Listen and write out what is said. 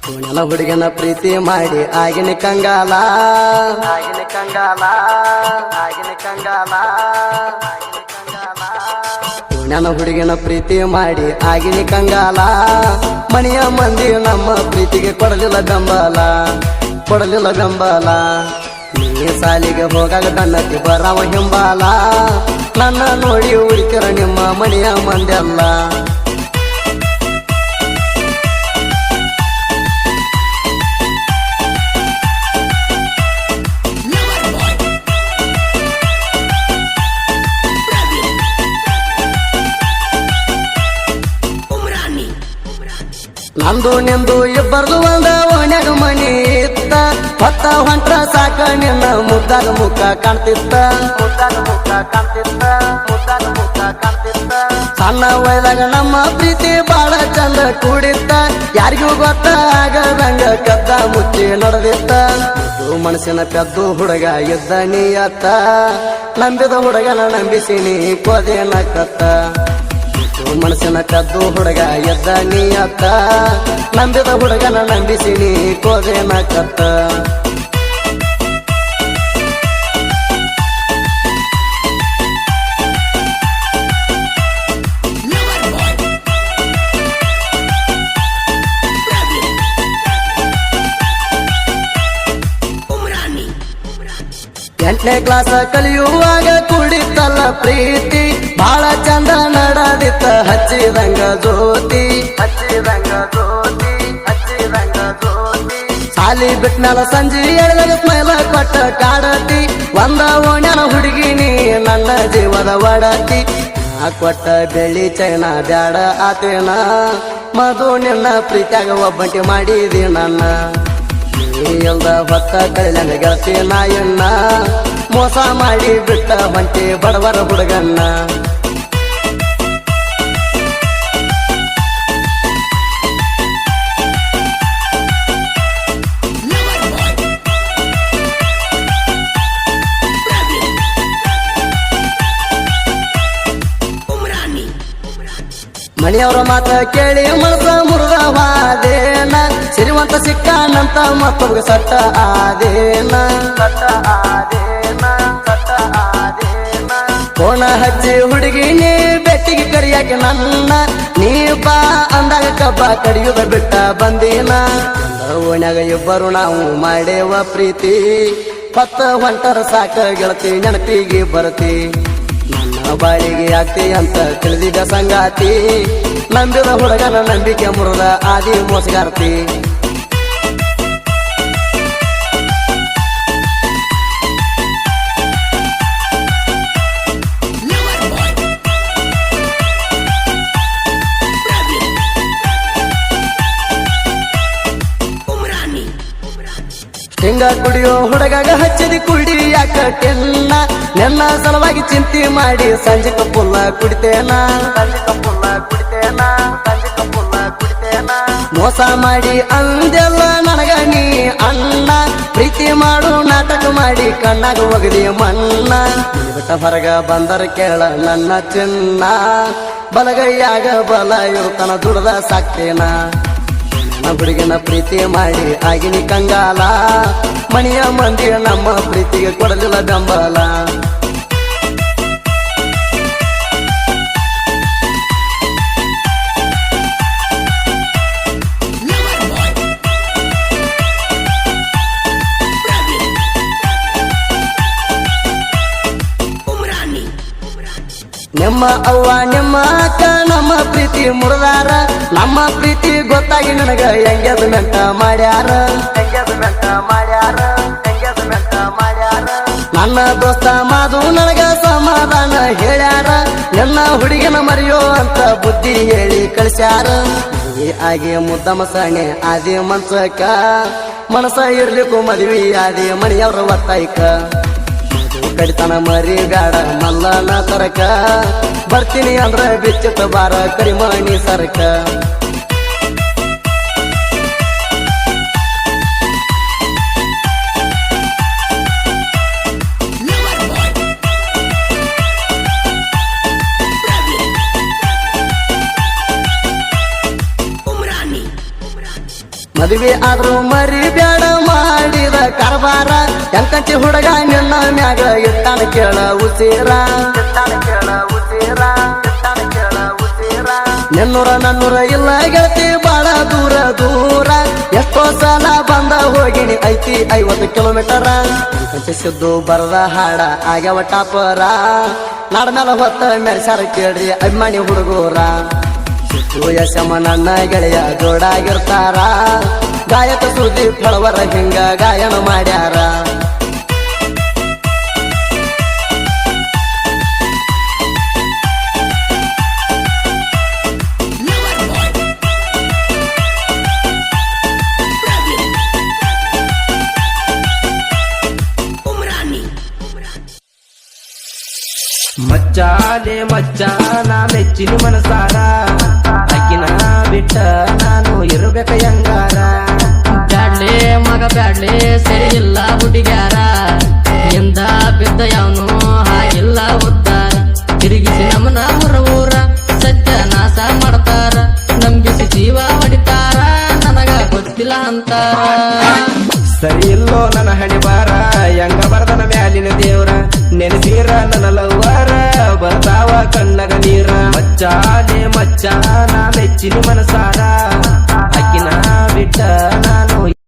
ನನ್ನ ಹುಡುಗನ ಪ್ರೀತಿ ಮಾಡಿ ಆಗಿನ ಕಂಗಾಲ ಆಗಿನ ಕಂಗಾಲ ಆಗಿನ ಕಂಗಾಲ ನನ್ನ ಹುಡುಗನ ಪ್ರೀತಿ ಮಾಡಿ ಆಗಿನ ಕಂಗಾಲ ಮನೆಯ ಮಂದಿ ನಮ್ಮ ಪ್ರೀತಿಗೆ ಕೊಡಲಿಲ್ಲ ಬೆಂಬಲ ಕೊಡಲಿಲ್ಲ ಬೆಂಬಲ ನೀ ಸಾಲಿಗೆ ಹೋಗಾಗ ತನ್ನತಿ ಬರವ ಹಿಂಬಾಲ ನನ್ನ ನೋಡಿ ಹುಡುಕರ ನಿಮ್ಮ ಮನೆಯ ಮಂದೆಲ್ಲ ನಂದು ನಿಂದು ಇಬ್ಬರದು ಒಂದ ಓಣ್ಯಾಗ ಮನಿ ಇತ್ತ ಹೊತ್ತ ಹೊಂಟ್ರ ಸಾಕ ನಿನ್ನ ಮುದ್ದಾದ ಮುಖ ಕಾಣ್ತಿತ್ತ ಮುದ್ದಾದ ಮುಖ ಕಾಣ್ತಿತ್ತ ಮುದ್ದಾದ ಮುಖ ಕಾಣ್ತಿತ್ತ ಸಣ್ಣ ವಯದಾಗ ನಮ್ಮ ಪ್ರೀತಿ ಬಾಳ ಚಂದ ಕೂಡಿತ್ತ ಯಾರಿಗೂ ಗೊತ್ತ ಆಗದಂಗ ಕದ್ದ ಮುಚ್ಚಿ ನಡೆದಿತ್ತ ಮನಸ್ಸಿನ ಪೆದ್ದು ಹುಡುಗ ಇದ್ದ ನೀಯತ್ತ ನಂಬಿದ ಹುಡುಗನ ನಂಬಿಸಿ ನೀ ಕೋದೇನ ಕತ್ತ ಮನಸ್ಸಿನ ಕದ್ದು ಹುಡುಗ ಎದ್ದ ನೀಯತ್ತ ನಂಬಿದ ಹುಡುಗನ ನಂಬಿಸಿ ನೀ ಕೋದೇನ ಕತ್ತ ಎಂಟನೇ ಕ್ಲಾಸ ಕಲಿಯುವಾಗ ಕುಡಿತಲ್ಲ ಪ್ರೀತಿ ಬಾಳ ಚಂದ ನಡದಿತ್ತ ಹಚ್ಚಿದಂಗ ಜ್ಯೋತಿ ಹಚ್ಚಿದಂಗ ಜ್ಯೋತಿ ಹಚ್ಚಿದಂಗ ಜ್ಯೋತಿ ಸಾಲಿ ಬಿಟ್ನಲ್ಲ ಸಂಜೆ ಎಳೆದಾಗ ಸ್ಮೈಲ ಕೊಟ್ಟ ಕಾಡತಿ ಒಂದ ಓಣ್ಯಾನ ಹುಡುಗಿನಿ ನನ್ನ ಜೀವದ ಒಡತಿ ಕೊಟ್ಟ ಬೆಳ್ಳಿ ಚೈನ ಬ್ಯಾಡ ಆತೇನ ಮಧು ನಿನ್ನ ಪ್ರೀತಿಯಾಗ ಒಬ್ಬಂಟಿ ಮಾಡಿದಿ ನನ್ನ ಇಲ್ದ ಹೊತ್ತ ಕಳಿಲಂಗ ಗೆಳತಿ ನಾಯಣ್ಣ ಮೋಸ ಮಾಡಿ ಬಿಟ್ಟ ಬಂಟಿ ಬಡವರ ಹುಡುಗನ್ನ ಮನೆಯವರ ಮಾತ ಕೇಳಿ ಮನಸ ಮುರಿದವಾದೇನ ಸಿರಿವಂತ ಸಿಕ್ಕಾನಂತ ಮತ್ತೊಬ್ಬ ಸಟ್ಟ ಆದೇನ ಸಟ್ಟ ಆದೇನ ಸಟ್ಟ ಆದೇನ ಕೋಣ ಹಚ್ಚಿ ಹುಡುಗಿ ನೀ ಬೆಟ್ಟಿಗೆ ಕರಿಯಾಕೆ ನನ್ನ ನೀ ಬಾ ಅಂದಾಗ ಕಬ್ಬ ಕಡಿಯುದ ಬಿಟ್ಟ ಬಂದೇನ ಓಣ್ಯಾಗ ಇಬ್ಬರು ನಾವು ಮಾಡೇವ ಪ್ರೀತಿ ಪತ್ತ ಹೊಂಟರ ಸಾಕ ಗೆಳತಿ ನೆನಪಿಗೆ ಬರತಿ ನನ್ನ ಬಾಳಿಗೆ ಆಗ್ತಿ ಅಂತ ತಿಳಿದಿದ್ದ ಸಂಗಾತಿ ನಂಬಿದ ಹುಡುಗನ ನಂಬಿಕೆ ಮುರಿದ ಆದಿ ಮೋಸಗಾರ್ತಿ ಹಿಂಗ ಕುಡಿಯೋ ಹುಡುಗಾಗ ಹಚ್ಚಿದ ಕುಡಿ ಯಾಕ ಕೆನ್ನ ನನ್ನ ಸಲುವಾಗಿ ಚಿಂತೆ ಮಾಡಿ ಸಂಜೆ ಕಪ್ಪುಲ್ಲ ಕುಡಿತೇನ ಸಂಜೆ ಕಪ್ಪುಲ್ಲ ಕುಡಿತೇನ ಸಂಜೆ ಕಪ್ಪುಲ್ಲ ಕುಡಿತೇನ ಮೋಸ ಮಾಡಿ ಅಂದೆಲ್ಲ ನನಗ ನೀ ಅಣ್ಣ ಪ್ರೀತಿ ಮಾಡು ನಾಟಕ ಮಾಡಿ ಕಣ್ಣಾಗ ಒಗದಿ ಮಣ್ಣ ಬಿಟ್ಟ ಹೊರಗ ಬಂದರ ಕೇಳ ನನ್ನ ಚಿನ್ನ ಬಲಗೈಯಾಗ ಬಲ ಇರುತ್ತನ ದುಡ್ದ ಸಾಕ್ತೇನ ಹುಡುಗಿನ ಪ್ರೀತಿ ಮಾಡಿ ಆಗಿನಿ ಕಂಗಾಲ ಮನೆಯ ಮಂದಿ ನಮ್ಮ ಪ್ರೀತಿಗೆ ಕೊಡಲಿಲ್ಲ ಬೆಂಬಲ ನಿಮ್ಮ ಅವ್ವ ನಿಮ್ಮ ಅಕ್ಕ ನಮ್ಮ ಪ್ರೀತಿ ಮುರಿದಾರ ನಮ್ಮ ಪ್ರೀತಿ ಗೊತ್ತಾಗಿ ನನಗ ಹೆಂಗದ ಮೆಂಟ ಮಾಡ್ಯಾರ ಹೆಂಗದ ಮೆಂಟ ಮಾಡ್ಯಾರ ಹೆಂಗದ ಮೆಂಟ ಮಾಡ್ಯಾರ ನನ್ನ ದೋಸ್ತ ಮಾದು ನನಗ ಸಮಾಧಾನ ಹೇಳ್ಯಾರ ನನ್ನ ಹುಡುಗಿನ ಮರಿಯೋ ಅಂತ ಬುದ್ಧಿ ಹೇಳಿ ಕಳಿಸ್ಯಾರ ಆಗಿ ಮುದ್ದ ಮಸಣೆ ಆದಿ ಮನ್ಸಕ ಮನಸ ಇರ್ಲಿಕ್ಕೂ ಮದುವೆ ಆದಿ ಮನೆಯವ್ರ ಒತ್ತಾಯ್ಕ ಕಡಿತನ ಮರಿ ಬ್ಯಾಡ ಮಲ್ಲನ ತರಕ ಬರ್ತೀನಿ ಅಂದ್ರ ಬಿಚ್ಚತ ಬಾರ ಕರಿಮಣಿ ಸರ್ಕ ಮದುವೆ ಆದ್ರೂ ಮರಿ ಬ್ಯಾಡ ಮಾಡಿದ ಕಾರ್ಬಾರ ಎಂಕಂಚಿ ಹುಡುಗ ನಿನ್ನ ಮ್ಯಾಗ ಇಟ್ಟಾನ ಕೇಳ ಉಸಿರ ನೆನ್ನೂರ ನನ್ನೂರ ಇಲ್ಲ ಗೆಳತಿ ಬಾಳ ದೂರ ದೂರ ಎಷ್ಟೋ ಸಲ ಬಂದ ಹೋಗಿನಿ ಐತಿ 50 ಕಿಲೋಮೀಟರ ಸಿದ್ದು ಬರದ ಹಾಡ ಆಗ್ಯಾವ ಟಾಪರ ನಾಡ್ಮೇಲ ಹೊತ್ತ ಮೆರ್ಸಾರ ಕೇಳ್ರಿ ಅಭಿಮಾನಿ ಹುಡುಗೂರ ಸಿದ್ದು ಯಶಮ್ಮ ನನ್ನ ಗೆಳೆಯ ಜೋಡಾಗಿರ್ತಾರ ಗಾಯಕ ಸುದೀಪ್ ಫಳವರ ಹಿಂಗ ಗಾಯನ ಮಾಡ್ಯಾರ ಮಚ್ಚಾಲೆ ಮಚ್ಚಾನ ಮೆಚ್ಚಿನ ಮನಸಾರ ಅಕ್ಕಿನ ಬಿಟ್ಟ ನಾನು ಇರ್ಬೇಕ ಹೆಂಗಾರ ಬ್ಯಾಡ್ಲೆ ಮಗ ಬ್ಯಾಡ್ಲೆ ಸರಿ ಇಲ್ಲ ಹುಡುಗ್ಯಾರ